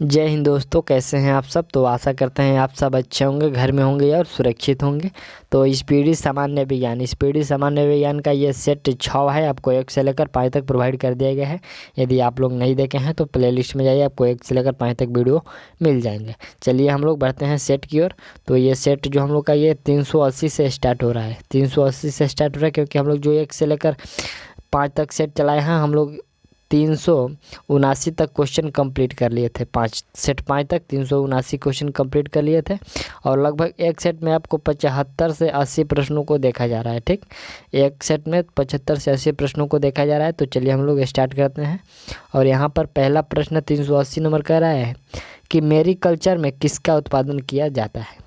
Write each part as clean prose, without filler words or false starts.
जय हिंद दोस्तों, कैसे हैं आप सब। तो आशा करते हैं आप सब अच्छे होंगे, घर में होंगे और सुरक्षित होंगे। तो स्पीडी सामान्य विज्ञान का ये सेट 6 है, आपको 1 से लेकर 5 तक प्रोवाइड कर दिया गया है। यदि आप लोग नहीं देखे हैं तो प्लेलिस्ट में जाइए, आपको 1 से लेकर 5 तक वीडियो मिल जाएंगे। चलिए हम लोग बढ़ते हैं सेट की ओर। तो ये सेट जो हम लोग का ये 380 से स्टार्ट हो रहा है, 380 से स्टार्ट हो रहा है, क्योंकि हम लोग जो 1 से लेकर 5 तक सेट चलाए हैं, हम लोग 379 तक क्वेश्चन कंप्लीट कर लिए थे। 5 तक 379 क्वेश्चन कंप्लीट कर लिए थे, और लगभग एक सेट में आपको 75 से 80 प्रश्नों को देखा जा रहा है। ठीक, एक सेट में 75 से 80 प्रश्नों को देखा जा रहा है। तो चलिए हम लोग स्टार्ट करते हैं। और यहाँ पर पहला प्रश्न 380 नंबर कह रहा है कि मेरिकल्चर में किसका उत्पादन किया जाता है।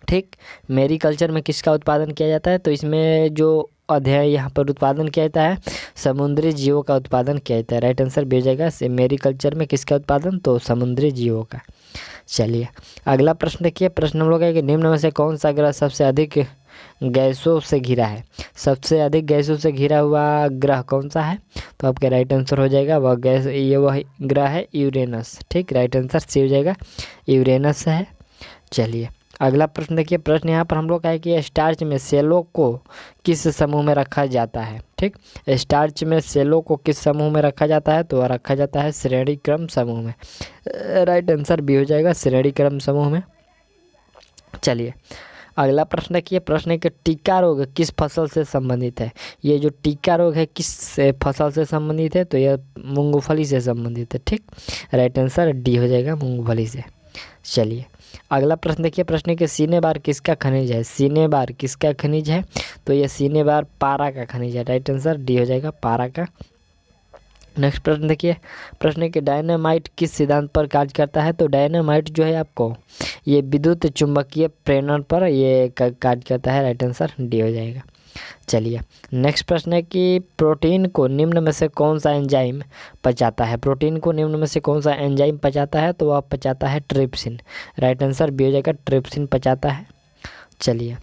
ठीक, मेरिकल्चर में किसका उत्पादन किया जाता है, तो इसमें जो अध्ययन यहाँ पर उत्पादन किया जाता है, समुद्री जीवों का उत्पादन किया जाता है। राइट आंसर भी हो जाएगा मेरिकल्चर में किसका उत्पादन, तो समुद्री जीवों का। चलिए अगला प्रश्न देखिए। प्रश्न हम लोग है कि निम्न में से कौन सा ग्रह सबसे अधिक गैसों से घिरा है। सबसे अधिक गैसों से घिरा हुआ ग्रह कौन सा है, तो आपका राइट आंसर हो जाएगा वह ग्रह है यूरेनस। ठीक, राइट आंसर सी हो जाएगा, यूरेनस है। चलिए अगला प्रश्न देखिए। प्रश्न यहाँ पर हम लोग का है कि स्टार्च में सेलों को किस समूह में रखा जाता है। ठीक, स्टार्च में सेलों को किस समूह में रखा जाता है, तो रखा जाता है श्रेणी क्रम समूह में। राइट आंसर भी हो जाएगा श्रेणी क्रम समूह में। चलिए अगला प्रश्न देखिए। प्रश्न है कि टीका रोग किस फसल से संबंधित है। ये जो टीका रोग है किस फसल से संबंधित है, तो यह मूंगफली से संबंधित है। ठीक, राइट आंसर डी हो जाएगा मूंगफली से। चलिए अगला प्रश्न देखिए। प्रश्न है कि सिनेबार किसका खनिज है। सिनेबार किसका खनिज है, तो यह सिनेबार पारा का खनिज है। राइट आंसर डी हो जाएगा पारा का। नेक्स्ट प्रश्न देखिए। प्रश्न है कि डायनामाइट किस सिद्धांत पर कार्य करता है, तो डायनामाइट जो है आपको ये विद्युत चुंबकीय प्रेरण पर ये कार्य करता है। राइट आंसर डी हो जाएगा। चलिए नेक्स्ट प्रश्न है कि प्रोटीन को निम्न में से कौन सा एंजाइम पचाता है। प्रोटीन को निम्न में से कौन सा एंजाइम पचाता है, तो वह पचाता है ट्रिप्सिन। राइट आंसर बी हो जाएगा, ट्रिप्सिन पचाता है। चलिए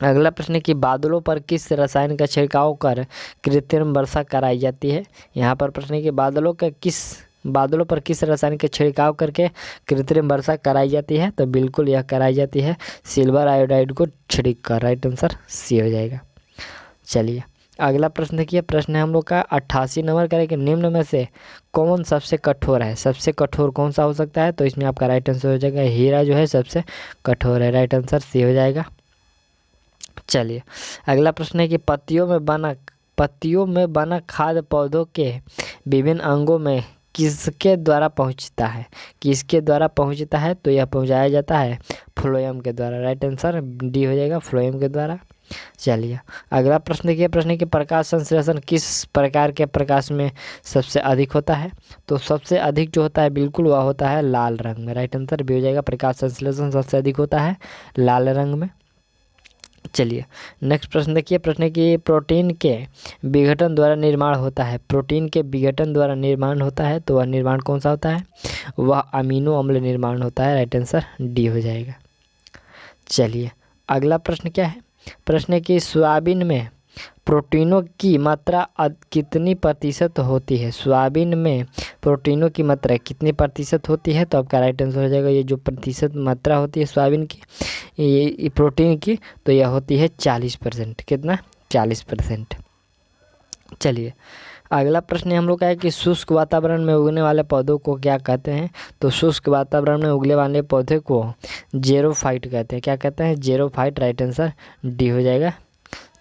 अगला प्रश्न है कि बादलों पर किस रसायन का छिड़काव कर कृत्रिम वर्षा कराई जाती है। यहाँ पर प्रश्न है कि बादलों पर किस रसायन का छिड़काव करके कृत्रिम वर्षा कराई जाती है, तो बिल्कुल यह कराई जाती है सिल्वर आयोडाइड को छिड़क कर। राइट आंसर सी हो जाएगा। चलिए अगला प्रश्न देखिए। प्रश्न है हम लोग का 88 नंबर का कि निम्न में से कौन सबसे कठोर है। सबसे कठोर कौन सा हो सकता है, तो इसमें आपका राइट आंसर हो जाएगा हीरा जो है सबसे कठोर है। राइट आंसर सी हो जाएगा। चलिए अगला प्रश्न है कि पत्तियों में बना खाद्य पौधों के विभिन्न अंगों में किसके द्वारा पहुंचता है, तो यह पहुंचाया जाता है फ्लोएम के द्वारा। राइट आंसर डी हो जाएगा फ्लोएम के द्वारा। चलिए अगला प्रश्न देखिए। प्रश्न की प्रकाश संश्लेषण किस प्रकार के प्रकाश में सबसे अधिक होता है, तो सबसे अधिक जो होता है बिल्कुल वह होता है लाल रंग में। राइट आंसर भी हो जाएगा, प्रकाश संश्लेषण सबसे अधिक होता है लाल रंग में। चलिए नेक्स्ट प्रश्न देखिए। प्रश्न की प्रोटीन के विघटन द्वारा निर्माण होता है। प्रोटीन के विघटन द्वारा निर्माण होता है, तो वह निर्माण कौन सा होता है, वह अमीनो अम्ल निर्माण होता है। राइट आंसर डी हो जाएगा। चलिए अगला प्रश्न क्या है। प्रश्न है कि सोयाबीन में प्रोटीनों की मात्रा कितनी प्रतिशत होती है। सोयाबीन में प्रोटीनों की मात्रा कितनी प्रतिशत होती है, तो आपका राइट आंसर हो जाएगा ये जो प्रतिशत मात्रा होती है सोयाबीन की ये प्रोटीन की, तो यह होती है 40%। कितना, 40%। चलिए अगला प्रश्न हम लोग का है कि शुष्क वातावरण में उगने वाले पौधों को क्या कहते हैं, तो शुष्क वातावरण में उगने वाले पौधे को जेरोफाइट कहते हैं। क्या कहते हैं, जेरोफाइट। राइट आंसर डी हो जाएगा।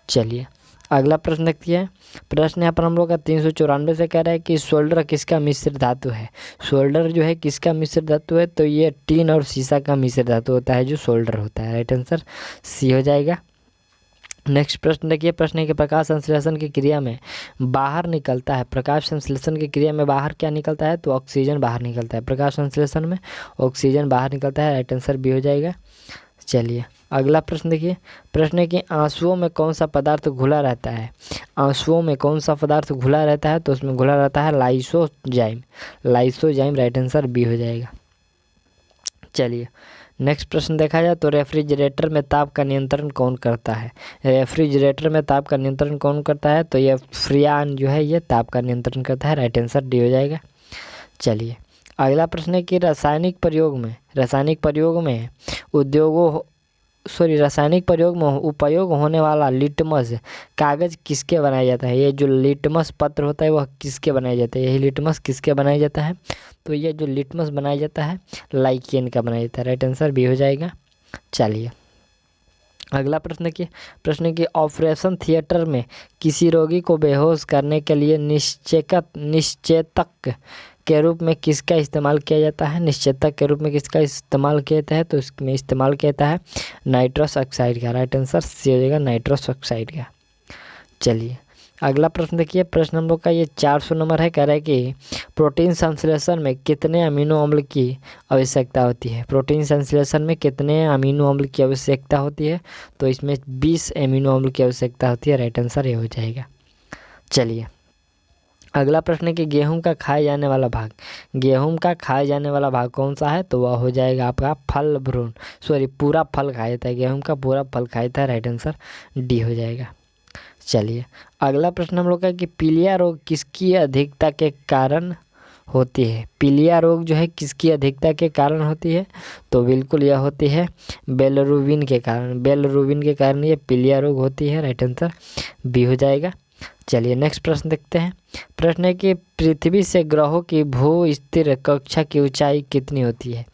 चलिए अगला प्रश्न देखते हैं। प्रश्न यहाँ पर हम लोग का 394 से कह रहा है कि सोल्डर किसका मिश्र धातु है। सोल्डर जो है किसका मिश्र धातु है, तो ये टीन और सीसा का मिश्र धातु होता है जो सोल्डर होता है। राइट आंसर सी हो जाएगा। नेक्स्ट प्रश्न देखिए। प्रश्न है कि प्रकाश संश्लेषण की क्रिया में बाहर निकलता है। प्रकाश संश्लेषण की क्रिया में बाहर क्या निकलता है, तो ऑक्सीजन बाहर निकलता है। प्रकाश संश्लेषण में ऑक्सीजन बाहर निकलता है। राइट आंसर बी हो जाएगा। चलिए अगला प्रश्न देखिए। प्रश्न है कि आंसुओं में कौन सा पदार्थ घुला रहता है। आंसुओं में कौन सा पदार्थ घुला रहता है, तो उसमें घुला रहता है lysozyme. Lysozyme. Right answer B हो जाएगा। चलिए नेक्स्ट प्रश्न देखा जाए तो रेफ्रिजरेटर में ताप का नियंत्रण कौन करता है। रेफ्रिजरेटर में ताप का नियंत्रण कौन करता है, तो यह फ्रियान जो है ये ताप का नियंत्रण करता है। राइट आंसर डी हो जाएगा। चलिए अगला प्रश्न है कि रासायनिक प्रयोग में उपयोग होने वाला लिटमस कागज किसके बनाया जाता है। ये जो लिटमस पत्र होता है वह किसके बनाया जाता है, यही लिटमस किसके बनाया जाता है। तो ये जो लिटमस बनाया जाता है लाइकेन का बनाया जाता है। राइट आंसर बी हो जाएगा। चलिए अगला प्रश्न की ऑपरेशन थिएटर में किसी रोगी को बेहोश करने के लिए निश्चेतक के रूप में किसका इस्तेमाल किया जाता है। निश्चेतक के रूप में किसका इस्तेमाल किया जाता है, तो इसमें इस्तेमाल किया जाता है नाइट्रस ऑक्साइड का। राइट आंसर सी हो जाएगा, नाइट्रस ऑक्साइड का। चलिए अगला प्रश्न देखिए, प्रश्न हम लोग का ये 400 नंबर है। कह रहा है कि प्रोटीन संश्लेषण में कितने अमीनो अम्ल की आवश्यकता होती है। प्रोटीन संश्लेषण में कितने अमीनो अम्ल की आवश्यकता होती है, तो इसमें 20 अमीनो अम्ल की आवश्यकता होती है। राइट आंसर ये हो जाएगा। चलिए अगला प्रश्न है कि गेहूं का खाया जाने वाला भाग कौन सा है, तो वह हो जाएगा आपका फल भ्रूण, पूरा फल खाया जाता है, गेहूं का पूरा फल खाया जाता है। राइट आंसर डी हो जाएगा। चलिए अगला प्रश्न हम लोग का कि पीलिया रोग किसकी अधिकता के कारण होती है। पीलिया रोग जो है किसकी अधिकता के कारण होती है, तो बिल्कुल यह होती है बिलिरुबिन के कारण ये पीलिया रोग होती है। राइट आंसर बी हो जाएगा। चलिए नेक्स्ट प्रश्न देखते हैं। प्रश्न है कि पृथ्वी से ग्रहों की भू स्थिर कक्षा की ऊंचाई कितनी होती है।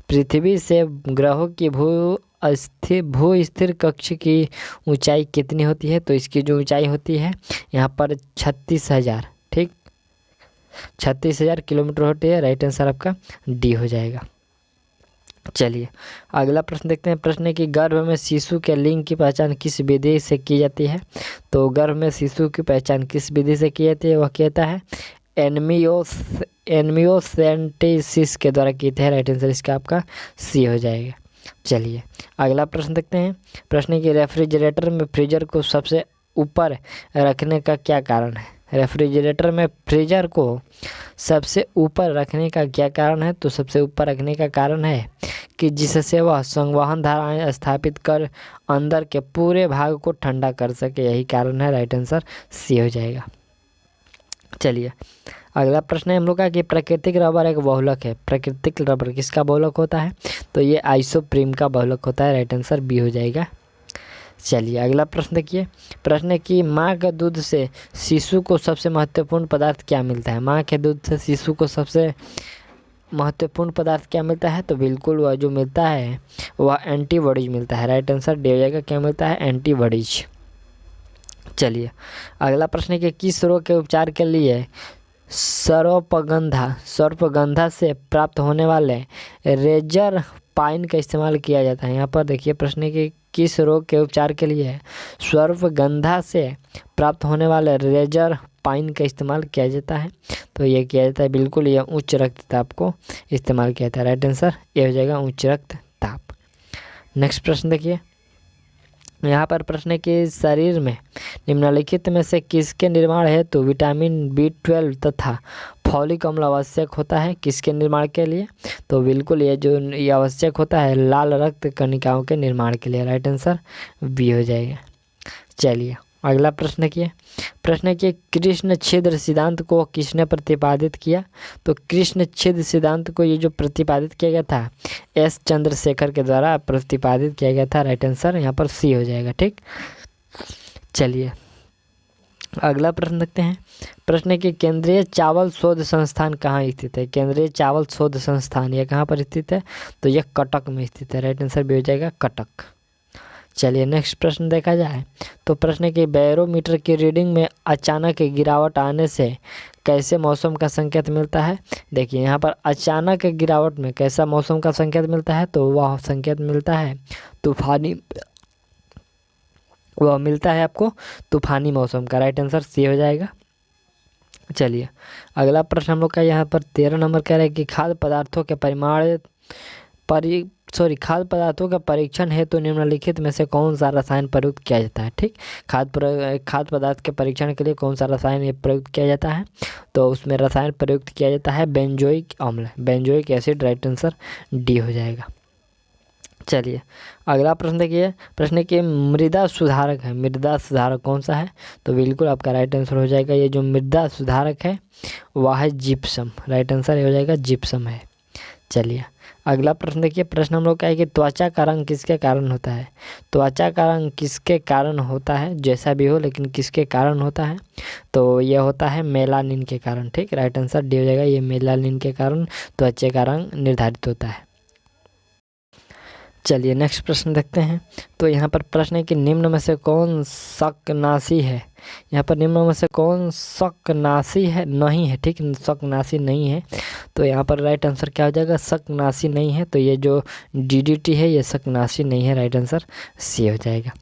पृथ्वी से ग्रहों की भू स्थिर कक्ष की ऊंचाई कितनी होती है, तो इसकी जो ऊंचाई होती है यहाँ पर 36,000, ठीक 36,000 किलोमीटर होती है। राइट आंसर आपका डी हो जाएगा। चलिए अगला प्रश्न देखते हैं। प्रश्न है कि गर्भ में शिशु के लिंग की पहचान किस विधि से की जाती है, तो गर्भ में शिशु की पहचान किस विधि से की जाती है, वह कहता है एनमियोसेंटेसिस के द्वारा की जाती है। राइट आंसर इसका आपका सी हो जाएगा। चलिए अगला प्रश्न देखते हैं। प्रश्न है कि रेफ्रिजरेटर में फ्रीजर को सबसे ऊपर रखने का क्या कारण है। रेफ्रिजरेटर में फ्रीजर को सबसे ऊपर रखने का क्या कारण है, तो सबसे ऊपर रखने का कारण है कि जिससे वह संवहन धाराएं स्थापित कर अंदर के पूरे भाग को ठंडा कर सके, यही कारण है। राइट आंसर सी हो जाएगा। चलिए अगला प्रश्न है हम लोग का कि प्राकृतिक रबर एक बहुलक है। प्राकृतिक रबर किसका बहुलक होता है, तो ये आइसोप्रीन का बहुलक होता है। राइट आंसर बी हो जाएगा। चलिए अगला प्रश्न देखिए। प्रश्न है कि माँ के दूध से शिशु को सबसे महत्वपूर्ण पदार्थ क्या मिलता है। माँ के दूध से शिशु को सबसे महत्वपूर्ण पदार्थ क्या मिलता है, तो बिल्कुल वह जो मिलता है वह एंटीबॉडीज मिलता है। राइट आंसर डी हो जाएगा। क्या मिलता है, एंटीबॉडीज। चलिए अगला प्रश्न है कि किस रोग के उपचार के लिए सर्पगंधा से प्राप्त होने वाले रेजर पाइन का इस्तेमाल किया जाता है। यहाँ पर देखिए प्रश्न है कि किस रोग के उपचार के लिए सर्पगंधा से प्राप्त होने वाले रेजर पाइन का इस्तेमाल किया जाता है, तो ये किया जाता है बिल्कुल ये उच्च रक्तचाप को इस्तेमाल किया जाता है। राइट आंसर ये हो जाएगा उच्च रक्तचाप। नेक्स्ट प्रश्न देखिए। यहाँ पर प्रश्न है कि शरीर में निम्नलिखित में से किसके निर्माण हेतु विटामिन B12 तथा फॉलिक अम्ल आवश्यक होता है। किसके निर्माण के लिए, तो बिल्कुल ये आवश्यक होता है लाल रक्त कणिकाओं के निर्माण के लिए। राइट आंसर बी हो जाएगा। चलिए अगला प्रश्न देखिए। प्रश्न है कि कृष्ण छिद्र सिद्धांत को किसने प्रतिपादित किया, तो कृष्ण छिद्र सिद्धांत को ये जो प्रतिपादित किया गया था एस चंद्रशेखर के द्वारा प्रतिपादित किया गया था। राइट आंसर यहाँ पर सी हो जाएगा। ठीक चलिए अगला प्रश्न देखते हैं। प्रश्न है कि केंद्रीय चावल शोध संस्थान कहाँ स्थित है। केंद्रीय चावल शोध संस्थान यह कहाँ पर स्थित है, तो यह कटक में स्थित है। राइट आंसर भी हो जाएगा कटक। चलिए नेक्स्ट प्रश्न देखा जाए तो प्रश्न है कि बैरोमीटर की रीडिंग में अचानक गिरावट आने से कैसे मौसम का संकेत मिलता है। देखिए यहाँ पर अचानक गिरावट में कैसा मौसम का संकेत मिलता है, तो वह संकेत मिलता है तूफानी, वह मिलता है आपको तूफानी मौसम का। राइट आंसर सी हो जाएगा। चलिए अगला प्रश्न हम लोग का यहाँ पर 13 नंबर कह रहा है कि खाद्य पदार्थों का परीक्षण हेतु निम्नलिखित में से कौन सा रसायन प्रयुक्त किया जाता है। ठीक खाद्य पदार्थ के परीक्षण के लिए कौन सा रसायन प्रयुक्त किया जाता है, तो उसमें रसायन प्रयुक्त किया जाता है बेंजोइक अम्ल, benzoic acid. Right answer D हो जाएगा। चलिए अगला प्रश्न देखिए, प्रश्न की मृदा सुधारक है, मृदा सुधारक कौन सा है? तो बिल्कुल आपका राइट आंसर हो जाएगा ये जो मृदा सुधारक है वह है जिप्सम, राइट आंसर हो जाएगा जिप्सम है। चलिए अगला प्रश्न देखिए, प्रश्न हम लोग क्या है कि त्वचा का रंग किसके कारण होता है? त्वचा का रंग किसके कारण होता है, जैसा भी हो लेकिन किसके कारण होता है? तो ये होता है मेलानिन के कारण, ठीक, राइट आंसर डी हो जाएगा, ये मेलानिन के कारण त्वचा का रंग निर्धारित होता है। चलिए नेक्स्ट प्रश्न देखते हैं। तो यहाँ पर प्रश्न है कि निम्न में से कौन शाकनाशी है? यहाँ पर निम्न में से कौन शाकनाशी है? नहीं है, ठीक, शाकनाशी नहीं है। तो यहाँ पर राइट आंसर क्या हो जाएगा? शाकनाशी नहीं है, तो ये जो DDT है ये शाकनाशी नहीं है, राइट आंसर सी हो जाएगा।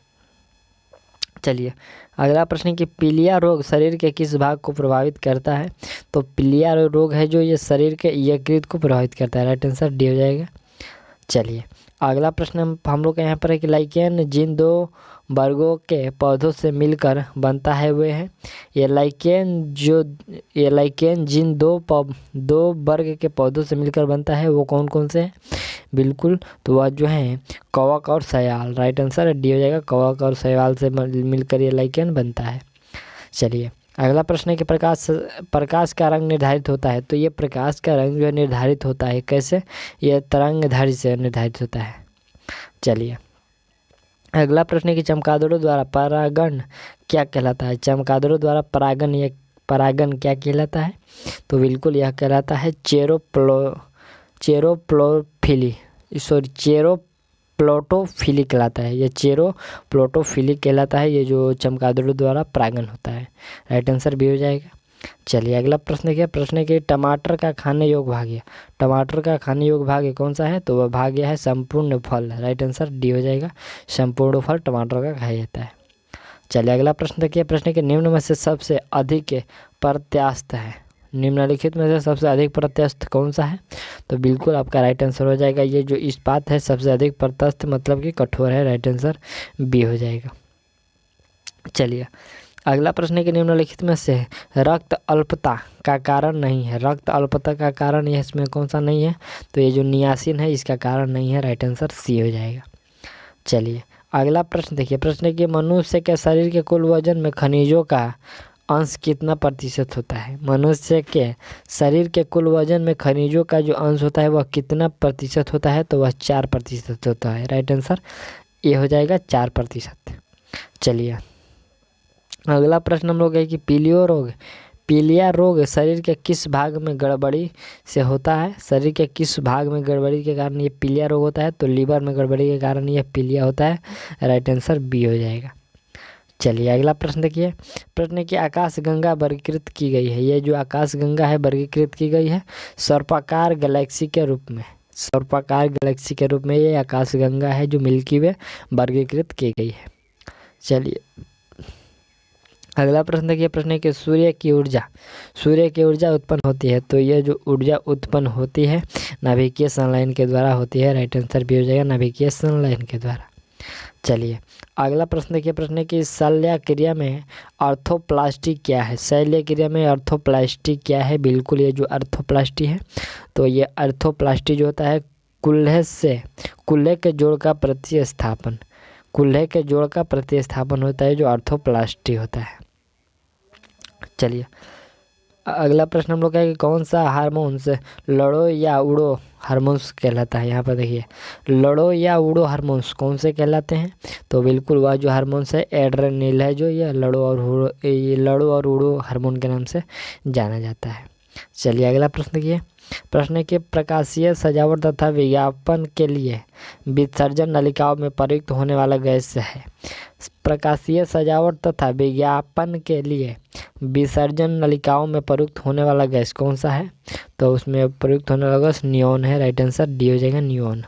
चलिए अगला प्रश्न कि पीलिया रोग शरीर के किस भाग को प्रभावित करता है? तो पीलिया रोग है जो ये शरीर के यकृत को प्रभावित करता है, राइट आंसर डी हो जाएगा। चलिए अगला प्रश्न हम लोग का यहाँ पर है कि लाइकेन जिन दो वर्गों के पौधों से मिलकर बनता है वे हैं। ये लाइकेन जिन दो वर्ग के पौधों से मिलकर बनता है वो कौन कौन से हैं? बिल्कुल, तो वह जो है कवक और शैवाल, राइट आंसर डी हो जाएगा, कवक और शैवाल से मिलकर ये लाइकेन बनता है। चलिए अगला प्रश्न है कि प्रकाश का रंग निर्धारित होता है। तो ये प्रकाश का रंग जो है निर्धारित होता है कैसे? ये तरंगदैर्घ्य से निर्धारित होता है। चलिए अगला प्रश्न है कि चमगादड़ों द्वारा परागण क्या कहलाता है? चमगादड़ों द्वारा परागण क्या कहलाता है? तो बिल्कुल यह कहलाता है चेरोप्लोटोफिली कहलाता है, ये चेरोप्लोटोफिली कहलाता है, ये जो चमगादड़ों द्वारा परागण होता है, राइट आंसर भी हो जाएगा। चलिए अगला प्रश्न क्या, प्रश्न के टमाटर का खाने योग्य भाग्य, टमाटर का खाने योग्य भाग्य कौन सा है? तो वह भाग्य है संपूर्ण फल, राइट आंसर डी हो जाएगा, संपूर्ण फल टमाटर का खाया जाता है। चलिए अगला प्रश्न देखिए, प्रश्न के निम्न में से सबसे अधिक प्रत्यास्थ है, निम्नलिखित में से सबसे अधिक प्रत्यास्थ कौन सा है? तो बिल्कुल आपका राइट आंसर हो जाएगा ये जो इस्पात है सबसे अधिक प्रत्यास्थ मतलब कि कठोर है, राइट आंसर बी हो जाएगा। चलिए अगला प्रश्न के निम्नलिखित में से रक्त अल्पता का कारण नहीं है, रक्त अल्पता का कारण यह इसमें कौन सा नहीं है? तो ये जो नियासिन है इसका कारण नहीं है, राइट आंसर सी हो जाएगा। चलिए अगला प्रश्न देखिए, प्रश्न कि मनुष्य के शरीर के कुल वजन में खनिजों का अंश कितना प्रतिशत होता है? मनुष्य के शरीर के कुल वजन में खनिजों का जो अंश होता है वह कितना प्रतिशत होता है? तो वह 4% होता है, राइट आंसर ये हो जाएगा 4%। चलिए अगला प्रश्न हम लोग है कि पीलिया रोग शरीर के किस भाग में गड़बड़ी से होता है? शरीर के किस भाग में गड़बड़ी के कारण ये पीलिया रोग होता है? तो लीवर में गड़बड़ी के कारण यह पीलिया होता है, राइट आंसर बी हो जाएगा। चलिए अगला प्रश्न देखिए, प्रश्न की आकाशगंगा वर्गीकृत की गई है, ये जो आकाशगंगा है वर्गीकृत की गई है सर्पाकार गैलेक्सी के रूप में, सर्पाकार गैलेक्सी के रूप में ये आकाशगंगा है जो मिल्की वे वर्गीकृत की गई है। चलिए अगला प्रश्न देखिए, प्रश्न है कि सूर्य की ऊर्जा उत्पन्न होती है। तो ये जो ऊर्जा उत्पन्न होती है नाभिकीय संलयन के द्वारा होती है, राइट आंसर भी हो जाएगा नाभिकीय संलयन के द्वारा। चलिए अगला प्रश्न देखिए, प्रश्न है कि शल्य क्रिया में आर्थोप्लास्टी क्या है? शल्य क्रिया में आर्थोप्लास्टी क्या है? बिल्कुल ये जो आर्थोप्लास्टी है तो ये आर्थोप्लास्टी जो होता है कुल्हे के जोड़ का प्रतिस्थापन होता है जो आर्थोप्लास्टी होता है। चलिए अगला प्रश्न हम लोग का है कि कौन सा हार्मोन्स लड़ो या उड़ो हार्मोन्स कहलाता है? यहाँ पर देखिए लड़ो या उड़ो हार्मोन्स कौन से कहलाते हैं? तो बिल्कुल वह जो हार्मोन्स है एड्रेनल है जो ये लड़ो और उड़ो हार्मोन के नाम से जाना जाता है। चलिए अगला प्रश्न देखिए, प्रश्न के प्रकाशीय सजावट तथा विज्ञापन के लिए विसर्जन नलिकाओं में प्रयुक्त होने वाला गैस है। प्रकाशीय सजावट तथा विज्ञापन के लिए विसर्जन नलिकाओं में प्रयुक्त होने वाला गैस कौन सा है? तो उसमें प्रयुक्त होने वाला गैस नियॉन है, राइट आंसर डी हो जाएगा नियॉन।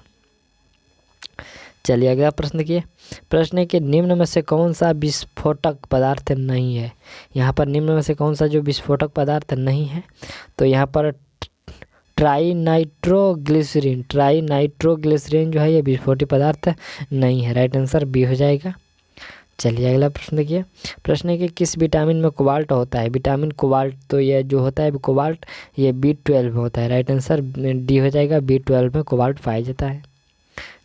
चलिए अगला प्रश्न देखिए, प्रश्न के निम्न में से कौन सा विस्फोटक पदार्थ नहीं है? यहाँ पर निम्न में से कौन सा जो विस्फोटक पदार्थ नहीं है? तो यहाँ पर ट्राइनाइट्रोग्लिसरीन जो है ये विस्फोटक पदार्थ नहीं है, राइट आंसर बी हो जाएगा। चलिए अगला प्रश्न देखिए, प्रश्न है कि किस विटामिन में कोबाल्ट होता है? विटामिन कोबाल्ट तो ये जो होता है कोबाल्ट ये B12 में होता है, राइट आंसर डी हो जाएगा, B12 में कोबाल्ट पाया जाता है।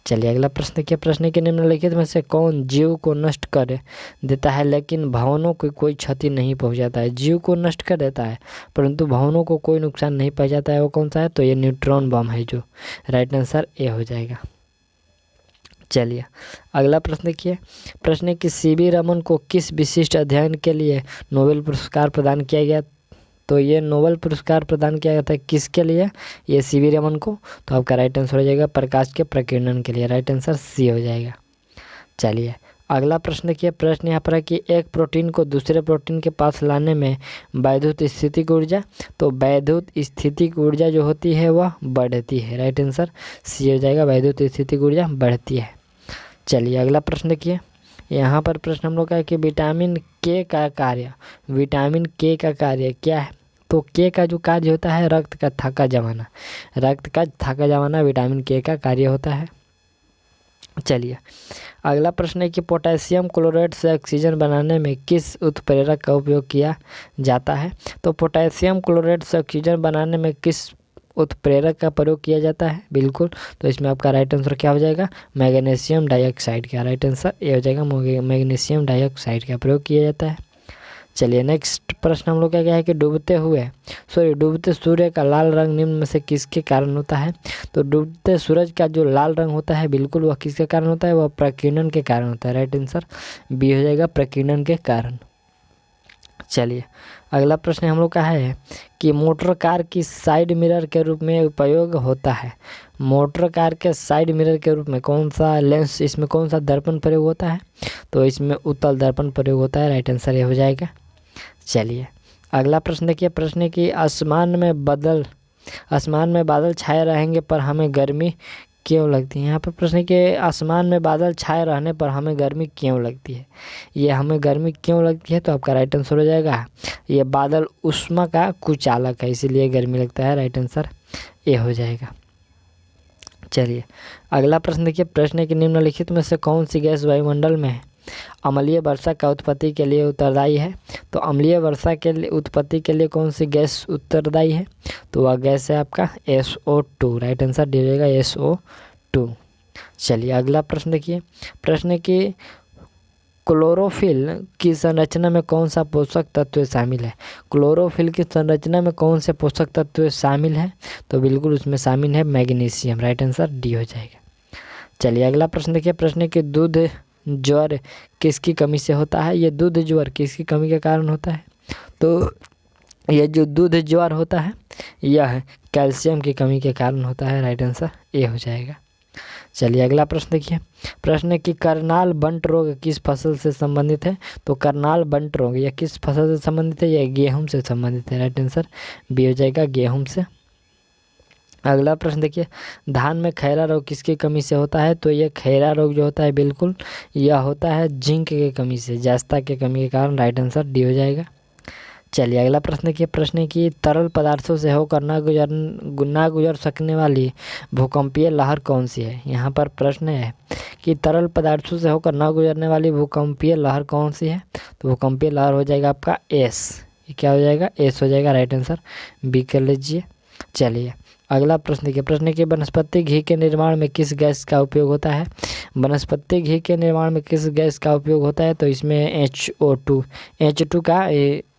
चलिए अगला प्रश्न देखिए। प्रश्न के निम्नलिखित में से कौन जीव को नष्ट कर देता है लेकिन भवनों को कोई क्षति नहीं पहुंचाता है? जीव को नष्ट कर देता है परंतु भवनों को कोई नुकसान नहीं पहुंचाता है, वो कौन सा है? तो ये न्यूट्रॉन बम है, जो राइट आंसर ए हो जाएगा। चलिए अगला प्रश्न देखिए। प्रश्न की सीवी रमन को किस विशिष्ट अध्ययन के लिए नोबेल पुरस्कार प्रदान किया गया? तो ये नोबेल पुरस्कार प्रदान किया गया था किसके लिए? ये सीवी रमन को। तो आपका राइट आंसर हो जाएगा प्रकाश के प्रकीर्णन के लिए, राइट आंसर सी हो जाएगा। चलिए अगला प्रश्न देखिए। प्रश्न यहाँ पर है कि एक प्रोटीन को दूसरे प्रोटीन के पास लाने में वैद्युत स्थितिक ऊर्जा, तो वैद्युत स्थितिक ऊर्जा जो होती है वह बढ़ती है, राइट आंसर सी हो जाएगा, वैद्युत स्थितिक ऊर्जा बढ़ती है। चलिए अगला प्रश्न देखिए। यहाँ पर प्रश्न हम लोग का है कि विटामिन के का कार्य, विटामिन के का कार्य क्या है? तो के का जो कार्य होता है रक्त का थक्का जमाना, रक्त का थक्का जमाना विटामिन के का कार्य होता है। चलिए अगला प्रश्न है कि पोटेशियम क्लोराइड से ऑक्सीजन बनाने में किस उत्प्रेरक का उपयोग किया जाता है? तो पोटेशियम क्लोराइड से ऑक्सीजन बनाने में किस उत्प्रेरक का प्रयोग किया जाता है? बिल्कुल, तो इसमें आपका राइट आंसर क्या हो जाएगा? मैग्नीशियम डाइऑक्साइड का, राइट आंसर ये हो जाएगा, मैग्नीशियम डाइऑक्साइड का प्रयोग किया जाता है। चलिए नेक्स्ट प्रश्न हम लोग का क्या है कि डूबते सूर्य का लाल रंग निम्न में से किसके कारण होता है? तो डूबते सूरज का जो लाल रंग होता है बिल्कुल वह किसके कारण होता है? वह प्रकीर्णन के कारण होता है, राइट आंसर बी हो जाएगा, प्रकीर्णन के कारण। चलिए अगला प्रश्न हम लोग का है कि मोटर कार की साइड मिरर के रूप में उपयोग होता है, मोटर कार के साइड मिरर के रूप में कौन सा लेंस, इसमें कौन सा दर्पण प्रयोग होता है? तो इसमें उत्तल दर्पण प्रयोग होता है, राइट आंसर ये हो जाएगा। चलिए अगला प्रश्न देखिए। प्रश्न की आसमान में बादल छाए रहेंगे पर हमें गर्मी क्यों लगती है? यहाँ पर प्रश्न के आसमान में बादल छाए रहने पर हमें गर्मी क्यों लगती है? ये हमें गर्मी क्यों लगती है? तो आपका राइट आंसर हो जाएगा, ये बादल ऊष्मा का कुचालक है इसीलिए गर्मी लगता है, राइट आंसर ये हो जाएगा। चलिए अगला प्रश्न देखिए। प्रश्न के निम्नलिखित में से कौन सी गैस वायुमंडल में अम्लीय वर्षा का उत्पत्ति के लिए उत्तरदायी है? तो अम्लीय वर्षा के लिए उत्पत्ति के लिए कौन सी गैस उत्तरदायी है? तो वह गैस है आपका SO2, राइट आंसर डी हो जाएगा SO2। चलिए अगला प्रश्न देखिए। प्रश्न की क्लोरोफिल की संरचना में कौन सा पोषक तत्व शामिल है? क्लोरोफिल की संरचना में कौन से पोषक तत्व शामिल है? तो बिल्कुल उसमें शामिल है मैग्नीशियम, राइट आंसर डी हो जाएगा। चलिए अगला प्रश्न देखिए। प्रश्न की दूध ज्वर किसकी कमी से होता है? ये दूध ज्वर किसकी कमी के कारण होता है? तो ये जो दूध ज्वर होता है यह कैल्शियम की कमी के कारण होता है, राइट आंसर ए हो जाएगा। चलिए अगला प्रश्न देखिए। प्रश्न की करनाल बंट रोग किस फसल से संबंधित है? तो करनाल बंट रोग यह किस फसल से संबंधित है? यह गेहूं से संबंधित है, राइट आंसर बी हो जाएगा, गेहूं से। अगला प्रश्न देखिए। धान में खैरा रोग किसकी कमी से होता है? तो ये खैरा रोग जो होता है बिल्कुल यह होता है जिंक की कमी से, जस्ता की कमी के कारण, राइट आंसर डी हो जाएगा। चलिए अगला प्रश्न देखिए। प्रश्न की तरल पदार्थों से होकर ना गुजर सकने वाली भूकंपीय लहर कौन सी है? यहाँ पर प्रश्न है कि तरल पदार्थों से होकर ना गुजरने वाली भूकंपीय लहर कौन सी है? तो भूकंपीय लहर हो जाएगा आपका एस, ये क्या हो जाएगा? एस हो जाएगा, राइट आंसर बी कर लीजिए। चलिए अगला प्रश्न देखिए। प्रश्न की वनस्पति घी के निर्माण में किस गैस का उपयोग होता है? वनस्पति घी के निर्माण में किस गैस का उपयोग होता है? तो इसमें H2 का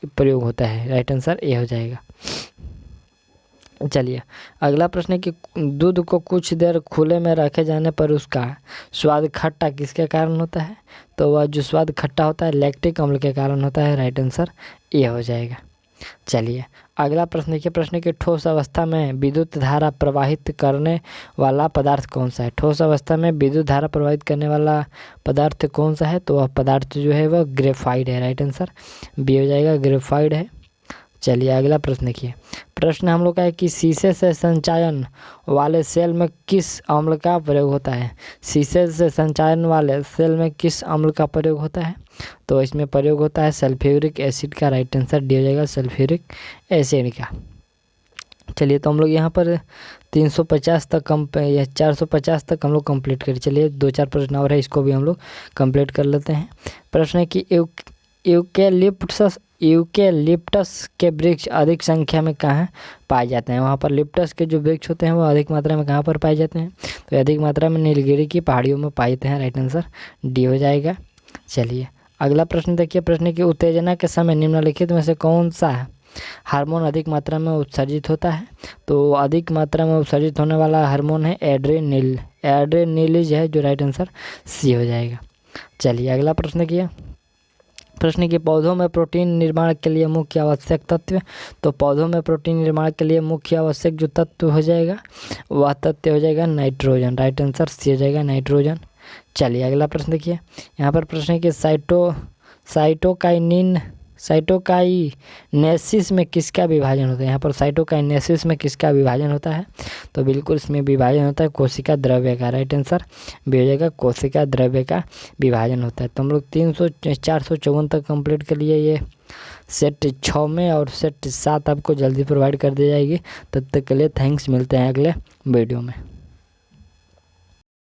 प्रयोग होता है, राइट आंसर ए हो जाएगा। चलिए अगला प्रश्न है कि दूध को कुछ देर खुले में रखे जाने पर उसका स्वाद खट्टा किसके कारण होता है? तो वह जो स्वाद खट्टा होता है लैक्टिक अम्ल के कारण होता है, राइट आंसर ए हो जाएगा। चलिए अगला प्रश्न देखिए। प्रश्न की ठोस अवस्था में विद्युत धारा प्रवाहित करने वाला पदार्थ कौन सा है? ठोस अवस्था में विद्युत धारा प्रवाहित करने वाला पदार्थ कौन सा है? तो वह पदार्थ जो है वह ग्रेफाइट है, राइट आंसर बी हो जाएगा, ग्रेफाइट है। चलिए अगला प्रश्न देखिए। प्रश्न हम लोग का है कि शीशे से संचायन वाले सेल में किस अम्ल का प्रयोग होता है? शीशे से संचायन वाले सेल में किस अम्ल का प्रयोग होता है? तो इसमें प्रयोग होता है सल्फ्यूरिक एसिड का, राइट आंसर डी हो जाएगा, सल्फ्यूरिक एसिड का। चलिए तो हम लोग यहाँ पर 350 तक या 450 तक हम लोग कंप्लीट करें। चलिए 2-4 प्रश्न और है, इसको भी हम लोग कंप्लीट कर लेते हैं। प्रश्न है कि यूकेलिप्टस के वृक्ष अधिक संख्या में कहाँ पाए जाते हैं? वहाँ पर लिप्टस के जो वृक्ष होते हैं वो अधिक मात्रा में कहाँ पर पाए जाते हैं? तो अधिक मात्रा में नीलगिरी की पहाड़ियों में पाए जाते हैं। राइट आंसर डी हो जाएगा। चलिए अगला प्रश्न देखिए। प्रश्न की उत्तेजना के समय निम्नलिखित में से कौन सा हार्मोन अधिक मात्रा में उत्सर्जित होता है? तो अधिक मात्रा में उत्सर्जित होने वाला हार्मोन है एड्रेनिल। एड्रेनिलिज है जो राइट आंसर सी हो जाएगा। चलिए अगला प्रश्न देखिए। प्रश्न की पौधों में प्रोटीन निर्माण के लिए मुख्य आवश्यक तत्व। तो पौधों में प्रोटीन निर्माण के लिए मुख्य आवश्यक जो तत्व हो जाएगा वह तत्व हो जाएगा नाइट्रोजन। राइट आंसर सी हो जाएगा नाइट्रोजन। चलिए अगला प्रश्न देखिए। यहाँ पर प्रश्न है कि साइटोकाइनेसिस में किसका विभाजन होता है? यहाँ पर साइटोकाइनेसिस में किसका विभाजन होता है? तो बिल्कुल इसमें विभाजन होता है कोशिका द्रव्य का। राइट आंसर भी हो जाएगा कोशिका द्रव्य का विभाजन होता है। तो हम लोग 454 तक कंप्लीट कर लिए ये सेट 6 में, और सेट 7 आपको जल्दी प्रोवाइड कर दी जाएगी। तब तक के लिए थैंक्स, मिलते हैं अगले वीडियो में।